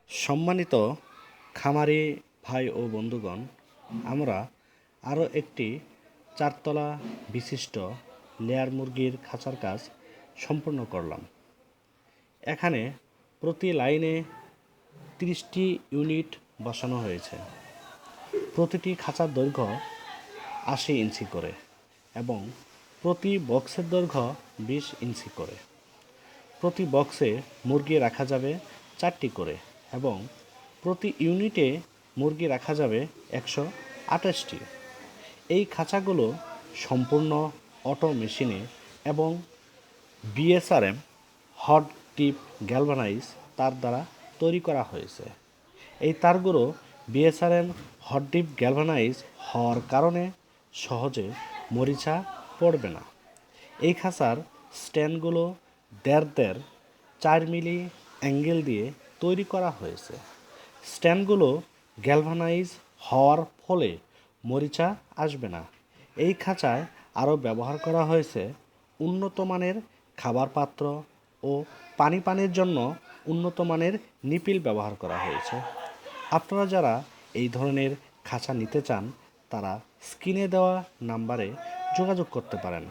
সম্মানিত খামারি ভাই ও বন্ধুগণ, আমরা আরও একটি চারতলা বিশিষ্ট লেয়ার মুরগির খাঁচার কাজ সম্পূর্ণ করলাম। এখানে প্রতি লাইনে 30টি ইউনিট বসানো হয়েছে। প্রতিটি খাঁচার দৈর্ঘ্য 80 ইঞ্চি করে এবং প্রতি বক্সের দৈর্ঘ্য 20 ইঞ্চি করে। প্রতি বক্সে মুরগি রাখা যাবে 4টি করে এবং প্রতি ইউনিটে মুরগি রাখা যাবে 128টি। এই খাঁচাগুলো সম্পূর্ণ অটো মেশিনে এবং বিএসআরএম হট ডিপ গ্যালভানাইজ তার দ্বারা তৈরি করা হয়েছে। এই তারগুলো বিএসআরএম হট ডিপ গ্যালভানাইজ হওয়ার কারণে সহজে মরিচা পড়বে না। এই খাঁচার স্ট্যান্ডগুলো 4 মিলি অ্যাঙ্গেল দিয়ে তৈরি করা হয়েছে। স্ট্যান্ডগুলো গ্যালভানাইজ হওয়ার ফলে মরিচা আসবে না। এই খাঁচায় আরও ব্যবহার করা হয়েছে উন্নত মানের খাবার পাত্র ও পানির জন্য উন্নত মানের নিপিল ব্যবহার করা হয়েছে। আপনারা যারা এই ধরনের খাঁচা নিতে চান তারা স্ক্রিনে দেওয়া নাম্বারে যোগাযোগ করতে পারেন।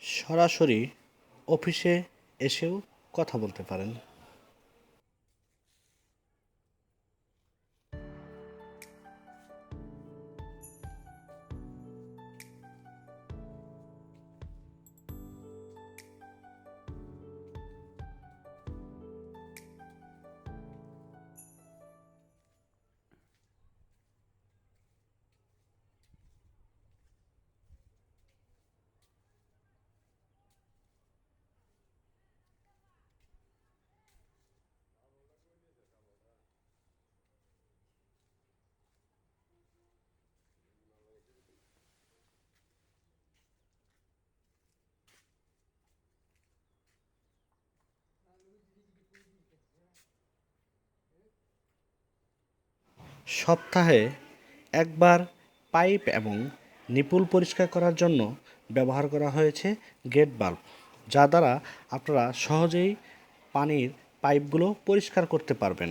সরাসরি অফিসে এসেও কথা বলতে পারেন। সপ্তাহে একবার পাইপ এবং নিপুল পরিষ্কার করার জন্য ব্যবহার করা হয়েছে গেট বাল্ব, যা দ্বারা আপনারা সহজেই পানির পাইপগুলো পরিষ্কার করতে পারবেন।